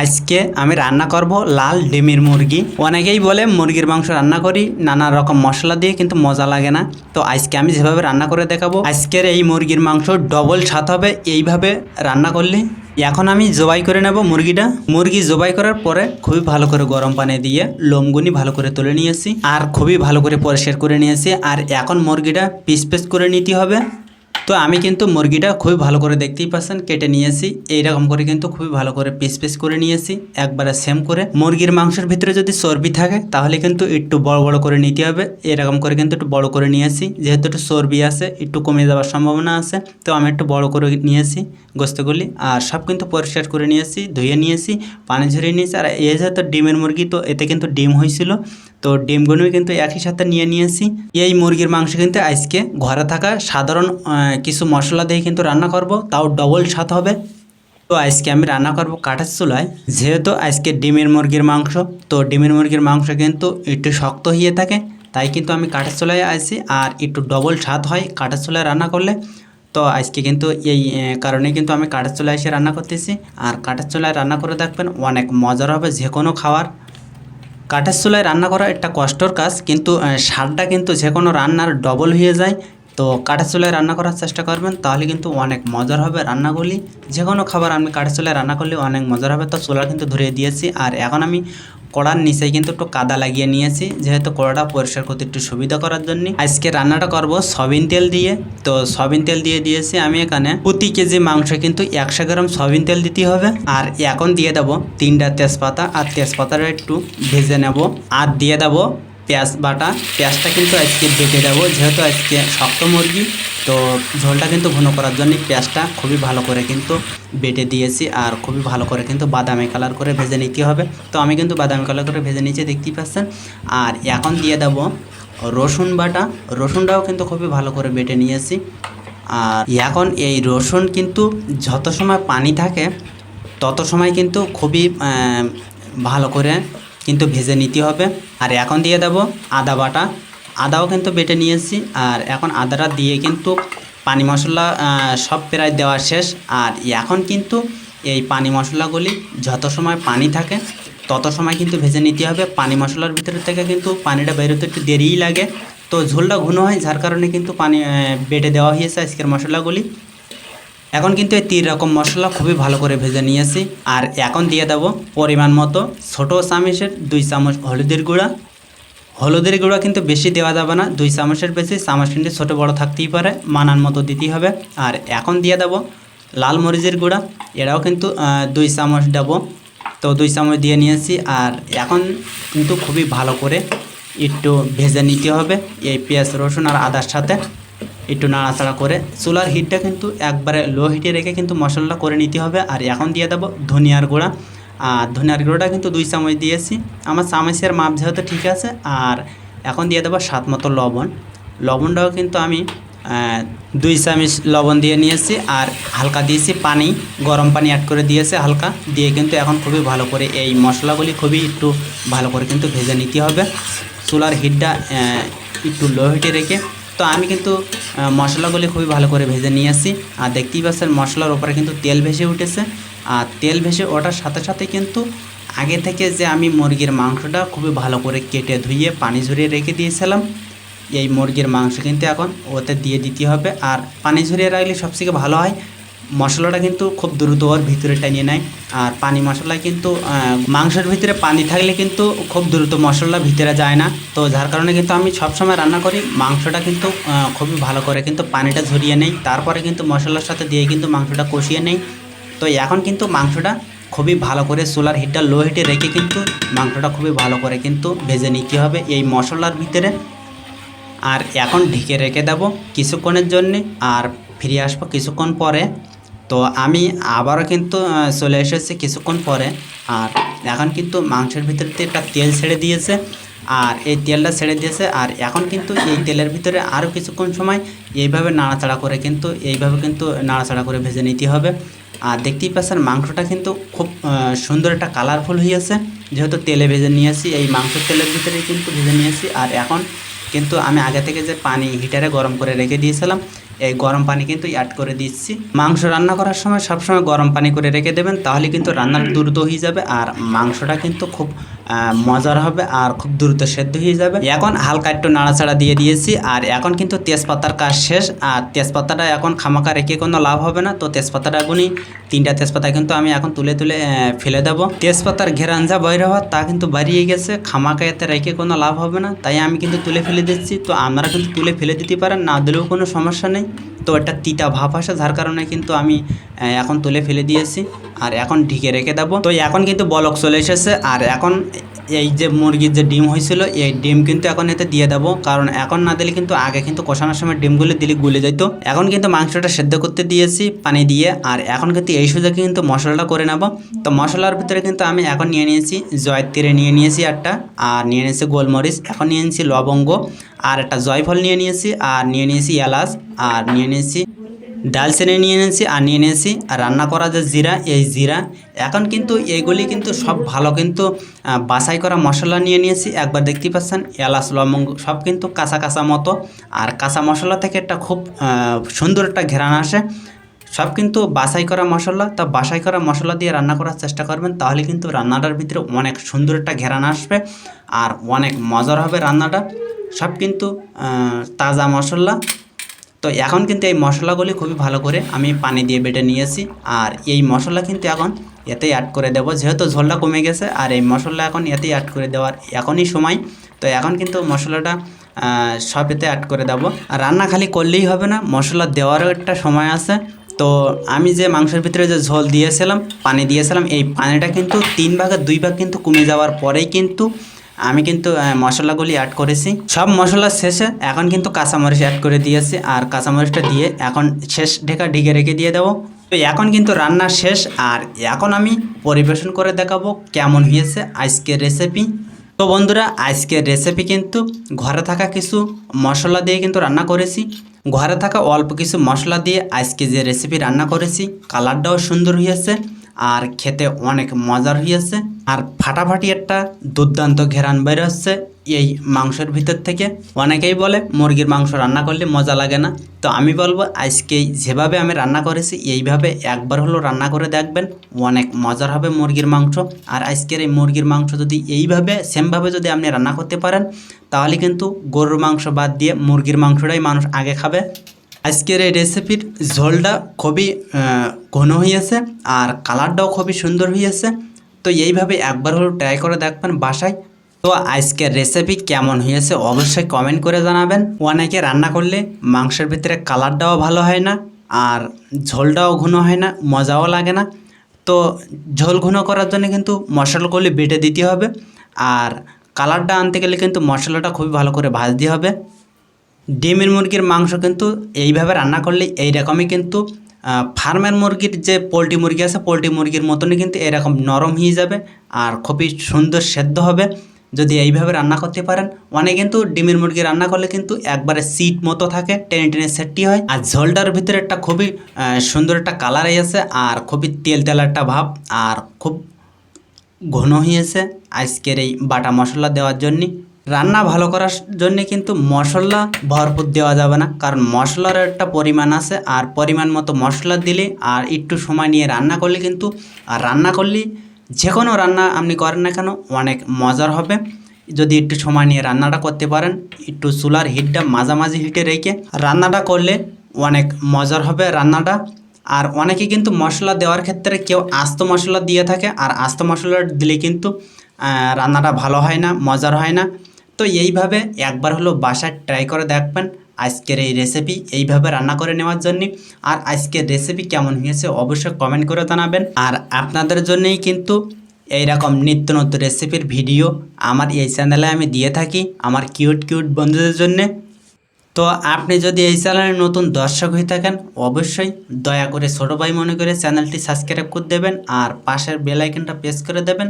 আজকে আমি রান্না করব লাল ডিমের মুরগি। অনেকেই বলে মুরগির মাংস রান্না করি নানা রকম মশলা দিয়ে, কিন্তু মজা লাগে না। তো আজকে আমি যেভাবে রান্না করে দেখাবো, আজকের এই মুরগির মাংস ডবল স্বাদ হবে এইভাবে রান্না করলে। এখন আমি জবাই করে নেব মুরগিটা। মুরগি জবাই করার পরে খুবই ভালো করে গরম পানি দিয়ে লোমগুনি ভালো করে তুলে নিয়েছি, আর খুবই ভালো করে পরিষ্কার করে নিয়েছি। আর এখন মুরগিটা পিস পিস করে নিতে হবে। তো আমি কিন্তু মুরগিটা খুবই ভালো করে দেখতেই পাচ্ছেন কেটে নিয়েছি, এইরকম করে কিন্তু খুবই ভালো করে পিস পিস করে নিয়েছি একবারে সেম করে। মুরগির মাংসের ভিতরে যদি চর্বি থাকে তাহলে কিন্তু একটু বড় বড় করে নিতে হবে, এরকম করে কিন্তু একটু বড় করে নিয়েছি। যেহেতু একটু চর্বি আছে, একটু কমে যাওয়ার সম্ভাবনা আছে, তো আমি একটু বড় করে নিয়েছি গোস্তগুলি। আর সব কিন্তু পরিষ্কার করে নিয়েছি, ধুয়ে নিয়েছি, পানি ঝরিয়ে নিয়েছি। আর এই যেহেতু ডিমের মুরগি, তো এতে কিন্তু ডিম হয়েছিল, তো ডিমগুলোই কিন্তু একই সাথে নিয়ে নিয়েছি। এই মুরগির মাংস কিন্তু আজকে ঘরে থাকা সাধারণ কিছু মশলা দিয়ে কিন্তু রান্না করব, তাও ডবল স্বাদ হবে। তো আজকে আমি রান্না করব কাঠের চুলায়। যেহেতু আজকে ডিমের মুরগির মাংস, তো ডিমের মুরগির মাংস কিন্তু একটু শক্ত হয়ে থাকে, তাই কিন্তু আমি কাঠের চুলায় আসি। আর একটু ডবল স্বাদ হয় কাঠের চুলায় রান্না করলে। তো আজকে কিন্তু এই কারণে কিন্তু আমি কাঠের চুলায় এসে রান্না করতেছি। আর কাঠের চুলায় রান্না করে দেখবেন, অনেক মজার হবে যে কোনো খাবার। কাঠের চুলায় রান্না করা একটা কষ্টর কাজ, কিন্তু স্বাদটা কিন্তু যে কোনো রান্নার ডবল হয়ে যায়। তো কাঠের চুলায় রান্না করার চেষ্টা করবেন, তাহলে কিন্তু অনেক মজার হবে রান্নাগুলি। যে কোনো খাবার আমি কাঠের চুলায় রান্না করলে অনেক মজার হবে। তো চুলা কিন্তু ধরিয়ে দিয়েছি, আর এখন আমি কড়ার নিচে কিন্তু একটু কাদা লাগিয়ে নিয়েছি, যেহেতু কড়াটা পরিষ্কার করতে একটু সুবিধা করার জন্য। আজকে রান্নাটা করব সয়াবিন তেল দিয়ে। তো সয়াবিন তেল দিয়ে দিয়েছি আমি এখানে। প্রতি কেজি মাংস কিন্তু 100 গ্রাম সয়াবিন তেল দিতে হবে। আর এখন দিয়ে দেবো 3টা তেজপাতা, আর তেজপাতাটা একটু ভেজে নেব। আর দিয়ে দেবো পেঁয়াজ বাটা। পেঁয়াজটা কিন্তু আজকে বেটে দেবো, যেহেতু আজকে শক্ত মুরগি, তো ঝোলটা কিন্তু ঘন করার জন্য পেঁয়াজটা খুবই ভালো করে কিন্তু বেটে দিয়েছি। আর খুবই ভালো করে কিন্তু বাদামি কালার করে ভেজে নিতে হবে। তো আমি কিন্তু বাদামি কালার করে ভেজে নিয়েছি, দেখতেই পাচ্ছেন। আর এখন দিয়ে দেবো রসুন বাটা। রসুনটাও কিন্তু খুবই ভালো করে বেটে নিয়েছি। আর এখন এই রসুন কিন্তু যত সময় পানি থাকে তত সময় কিন্তু খুবই ভালো করে কিন্তু ভেজে নিতে হবে। আর এখন দিয়ে দেবো আদা বাটা। আদাও কিন্তু বেটে নিয়েছি। আর এখন আদাটা দিয়ে কিন্তু পানি মশলা সব প্রায় দেওয়া শেষ। আর এখন কিন্তু এই পানি মশলাগুলি যত সময় পানি থাকে তত সময় কিন্তু ভেজে নিতে হবে। পানি মশলার ভিতরে থেকে কিন্তু পানিটা বেরোতে একটু দেরিই লাগে, তো ঝোলটা ঘন হয়, যার কারণে কিন্তু পানি বেটে দেওয়া হয়েছে আজকের মশলাগুলি। এখন কিন্তু এই 3 রকম মশলা খুবই ভালো করে ভেজে নিয়েছি। আর এখন দিয়ে দেবো পরিমাণ মতো ছোটো চামচের 2 চামচ হলুদের গুঁড়া। হলুদের গুঁড়া কিন্তু বেশি দেওয়া যাবে না, 2 চামচের বেশি। চামচ কিন্তু ছোটো বড়ো থাকতেই পারে, মানান মতো দিতেই হবে। আর এখন দিয়ে দেবো লাল মরিচের গুঁড়া, এটাও কিন্তু 2 চামচ দেবো। তো 2 চামচ দিয়ে নিয়েছি। আর এখন কিন্তু খুবই ভালো করে একটু ভেজে নিতে হবে এই পেঁয়াজ রসুন আর আদার সাথে। একটু নাড়াচাড়া করে চুলার হিটটা কিন্তু একবারে লো হিটে রেখে কিন্তু মশলাটা করে নিতে হবে। আর এখন দিয়ে দেবো ধনিয়ার গুঁড়া। আর ধনিয়ার গুঁড়োটা কিন্তু 2 চামচ দিয়েছি, আমার চামচের মাপ যেহেতু ঠিক আছে। আর এখন দিয়ে দেবো স্বাদ মতো লবণ। লবণটাও কিন্তু আমি 2 চামচ লবণ দিয়ে নিয়েছি। আর হালকা দিয়েছি পানি, গরম পানি অ্যাড করে দিয়েছে হালকা দিয়ে, কিন্তু এখন খুবই ভালো করে এই মশলাগুলি খুবই একটু ভালো করে কিন্তু ভেজে নিতে হবে চুলার হিটটা একটু লো হিটে রেখে। তো আমি কিন্তু মশলাগুলি খুবই ভালো করে ভেজে নিয়েছি। আর দেখতেই পাচ্ছেন মশলার উপরে কিন্তু তেল ভেসে উঠেছে। আর তেল ভেসে ওঠার সাথে সাথে কিন্তু আগে থেকে যে আমি মুরগির মাংসটা খুবই ভালো করে কেটে ধুয়ে পানি ঝরিয়ে রেখে দিয়েছিলাম, এই মুরগির মাংস কিন্তু এখন ওতে দিয়ে দিতে হবে। আর পানি ঝরিয়ে রাখলে সবথেকে ভালো হয়, মশলাটা কিন্তু খুব দ্রুত ওর ভিতরে টানিয়ে নেয়। আর পানি মশলা কিন্তু মাংসের ভিতরে পানি থাকলে কিন্তু খুব দ্রুত মশলা ভিতরে যায় না। তো যার কারণে কিন্তু আমি সবসময় রান্না করি মাংসটা কিন্তু খুবই ভালো করে কিন্তু পানিটা ঝরিয়ে নেই, তারপরে কিন্তু মশলার সাথে দিয়ে কিন্তু মাংসটা কষিয়ে নেই। তো এখন কিন্তু মাংসটা খুবই ভালো করে চুলার হিটটা লো হিটে রেখে কিন্তু মাংসটা খুবই ভালো করে কিন্তু ভেজে নিতে হবে এই মশলার ভিতরে। আর এখন ঢেকে রেখে দেবো কিছুক্ষণের জন্যে, আর ফিরে আসবো কিছুক্ষণ পরে। তো আমি আবারও কিন্তু চলে এসেছি কিছুক্ষণ পরে। আর এখন কিন্তু মাংসের ভিতরে একটা তেল ছেড়ে দিয়েছে, আর এই তেলটা ছেড়ে দিয়েছে। আর এখন কিন্তু এই তেলের ভিতরে আরও কিছুক্ষণ সময় এইভাবে নাড়াচাড়া করে ভেজে নিতে হবে। আর দেখতেই পাচ্ছেন মাংসটা কিন্তু খুব সুন্দর একটা কালারফুল হয়েছে, যেহেতু তেলে ভেজে নিয়েছি, এই মাংসের তেলের ভিতরেই কিন্তু ভেজে নিয়েছি। আর এখন কিন্তু আমি আগে থেকে যে পানি হিটারে গরম করে রেখে দিয়েছিলাম, এই গরম পানি কিন্তু অ্যাড করে দিচ্ছি। মাংস রান্না করার সময় সবসময় গরম পানি করে রেখে দেবেন, তাহলে কিন্তু রান্নাটা দ্রুত হয়ে যাবে আর মাংসটা কিন্তু খুব মজার হবে আর খুব দ্রুত সেদ্ধ হয়ে যাবে। এখন হালকা একটু নাড়াচাড়া দিয়ে দিয়েছি আর এখন কিন্তু তেজপাতার কাজ শেষ। আর তেজপাতাটা এখন খামাকা রেখে কোনো লাভ হবে না, তো তেজপাতাটা এখনই 3টা তেজপাতা কিন্তু আমি এখন তুলে ফেলে দেবো। তেজপাতার ঘেরান যা বাইর হওয়ার তা কিন্তু বাড়িয়ে গেছে, খামাকা এতে রেখে কোনো লাভ হবে না, তাই আমি কিন্তু তুলে ফেলে দিচ্ছি। তো আপনারা কিন্তু তুলে ফেলে দিতে পারেন, না দিলেও কোনো সমস্যা নেই। তো একটা তিতা ভাব আসে, যার কারণে কিন্তু আমি এখন তুলে ফেলে দিয়েছি আর এখন ঢেকে রেখে দেবো। তো এখন কিন্তু বলক চলে এসেছে আর এখন এই যে মুরগির যে ডিম হয়েছিল এই ডিম কিন্তু এখন এতে দিয়ে দেবো, কারণ এখন না দিলে কিন্তু আগে কিন্তু কষানোর সময় ডিমগুলো দিলে গুলে যেত। এখন কিন্তু মাংসটা সেদ্ধ করতে দিয়েছি পানি দিয়ে আর এখন কিন্তু এই সুযোগে কিন্তু মশলাটা করে নেব। তো মশলার ভিতরে কিন্তু আমি এখন নিয়ে নিয়েছি জয়ত্রী নিয়ে নিয়েছি একটা, আর নিয়ে নিয়েছি গোলমরিচ, এখন নিয়ে নিয়েছি লবঙ্গ আর একটা জয়ফল নিয়ে নিয়েছি আর নিয়ে নিয়েছি এলাচ আর নিয়ে নিয়েছি ডালচিনি নিয়ে নিয়েছি আর নিয়ে নিয়েছি রান্না করা যে জিরা, এই জিরা। এখন কিন্তু এইগুলি কিন্তু সব ভালো কিন্তু বাছাই করা মশলা নিয়ে নিয়েছি। একবার দেখতে পাচ্ছেন এলাচ লবঙ্গ সব কিন্তু কাঁচা কাঁচা মতো, আর কাঁচা মশলা থেকে একটা খুব সুন্দর একটা ঘ্রাণ আসে। সব কিন্তু বাছাই করা মশলা, তা বাছাই করা মশলা দিয়ে রান্না করার চেষ্টা করবেন, তাহলে কিন্তু রান্নাটার ভিতরে অনেক সুন্দর একটা ঘ্রাণ আসবে আর অনেক মজার হবে রান্নাটা। সব কিন্তু তাজা মশলা। তো এখন কিন্তু এই মশলাগুলি খুবই ভালো করে আমি পানি দিয়ে বেটে নিয়েছি আর এই মশলা কিন্তু এখন এতেই অ্যাড করে দেবো, যেহেতু ঝোলটা কমে গেছে আর এই মশলা এখন এতেই অ্যাড করে দেওয়ার এখনই সময়। তো এখন কিন্তু মশলাটা সব এতে অ্যাড করে দেবো। আর রান্না খালি করলেই হবে না, মশলা দেওয়ারও একটা সময় আছে। তো আমি যে মাংসের ভিতরে যে ঝোল দিয়েছিলাম, পানি দিয়েছিলাম, এই পানিটা কিন্তু 3 ভাগের 2 ভাগ কিন্তু কমে যাওয়ার পরেই কিন্তু আমি কিন্তু মশলাগুলি অ্যাড করেছি। সব মশলা শেষে এখন কিন্তু কাঁচামরিচ অ্যাড করে দিয়েছি আর কাঁচামরিচটা দিয়ে এখন শেষ ঢেকে রেখে দিয়ে দেবো। তো এখন কিন্তু রান্না শেষ আর এখন আমি পরিবেশন করে দেখাবো কেমন হয়েছে আজকের রেসিপি। তো বন্ধুরা, আজকের রেসিপি কিন্তু ঘরে থাকা কিছু মশলা দিয়ে কিন্তু রান্না করেছি। ঘরে থাকা অল্প কিছু মশলা দিয়ে আজকে যে রেসিপি রান্না করেছি, কালারটাও সুন্দর হয়েছে আর খেতে অনেক মজার হয়েছে আর ফাটাফাটি একটা দুর্দান্ত ঘেরান বের হচ্ছে এই মাংসের ভিতর থেকে। অনেকেই বলে মুরগির মাংস রান্না করলে মজা লাগে না, তো আমি বলবো আজকে যেভাবে আমি রান্না করেছি এইভাবে একবার হলো রান্না করে দেখবেন, অনেক মজার হবে মুরগির মাংস। আর আজকের এই মুরগির মাংস যদি এইভাবে সেমভাবে যদি আপনি রান্না করতে পারেন, তাহলে কিন্তু গরুর মাংস বাদ দিয়ে মুরগির মাংসটাই মানুষ আগে খাবে। আজকের এই রেসিপির ঝোলটা খুবই ঘন হয়েছে আর কালারটাও খুবই সুন্দর হয়েছে। তো এইভাবে একবার হলো ট্রাই করে দেখবেন বাসায়। তো আজকের রেসিপি কেমন হয়েছে অবশ্যই কমেন্ট করে জানাবেন। অনেকে রান্না করলে মাংসের ভিতরে কালারটাও ভালো হয় না আর ঝোলটাও ঘন হয় না, মজাও লাগে না। তো ঝোল ঘন করার জন্য কিন্তু মশলাগুলি বেটে দিতে হবে আর কালারটা আনতে গেলে কিন্তু মশলাটা খুবই ভালো করে ভাজতে হবে। ডিমের মুরগির মাংস কিন্তু এইভাবে রান্না করলে এইরকমই কিন্তু ফার্মের মুরগির যে পোলট্রি মুরগি আছে, পোলট্রি মুরগির মতনই কিন্তু এরকম নরম হয়ে যাবে আর খুবই সুন্দর সেদ্ধ হবে যদি এইভাবে রান্না করতে পারেন। অনেক কিন্তু ডিমের মুরগি রান্না করলে কিন্তু একবারে সিট মতো থাকে, টেনে টেনে সেটটি হয় আর ঝোলটার ভিতরে একটা খুবই সুন্দর একটা কালার আছে আর খুবই তেল তেল একটা ভাব আর খুব ঘন হয়েছে আজকের এই বাটা মশলা দেওয়ার জন্যে। রান্না ভালো করার জন্য কিন্তু মশলা ভরপুর দেওয়া যাবে না, কারণ মশলার একটা পরিমাণ আছে আর পরিমাণ মতো মশলা দিলে আর একটু সময় নিয়ে রান্না করলে কিন্তু রান্না করলে যে কোনো রান্না আপনি করেন না কেন অনেক মজার হবে যদি একটু সময় নিয়ে রান্নাটা করতে পারেন। একটু চুলার হিটটা মাঝামাঝি হিটে রেখে রান্নাটা করলে অনেক মজার হবে রান্নাটা। আর অনেকে কিন্তু মশলা দেওয়ার ক্ষেত্রে কেউ আস্ত মশলা দিয়ে থাকে আর আস্ত মশলা দিলে কিন্তু রান্নাটা ভালো হয় না, মজার হয় না। তো এইভাবে একবার হলো বাসায় ট্রাই করে দেখবেন আজকের এই রেসিপি এইভাবে রান্না করে নেওয়ার জন্যে। আর আজকের রেসিপি কেমন হয়েছে অবশ্যই কমেন্ট করে জানাবেন। আর আপনাদের জন্যই কিন্তু এইরকম নিত্য নতুন রেসিপির ভিডিও আমার এই চ্যানেলে আমি দিয়ে থাকি আমার কিউট কিউট বন্ধুদের জন্যে। তো আপনি যদি এই চ্যানেলের নতুন দর্শক হয়ে থাকেন অবশ্যই দয়া করে ছোটো ভাই মনে করে চ্যানেলটি সাবস্ক্রাইব করে দেবেন আর পাশের বেল আইকনটা প্রেস করে দেবেন,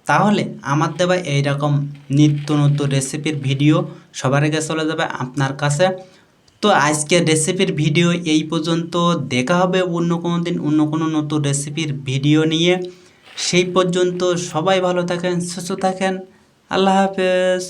তাহলে আমার দেওয়া এইরকম নিত্য নতুন রেসিপির ভিডিও সবার আগে চলে যাবে আপনার কাছে। তো আজকের রেসিপির ভিডিও এই পর্যন্ত, দেখা হবে অন্য কোনো দিন অন্য কোনো নতুন রেসিপির ভিডিও নিয়ে। সেই পর্যন্ত সবাই ভালো থাকেন, সুস্থ থাকেন, আল্লাহ হাফেজ।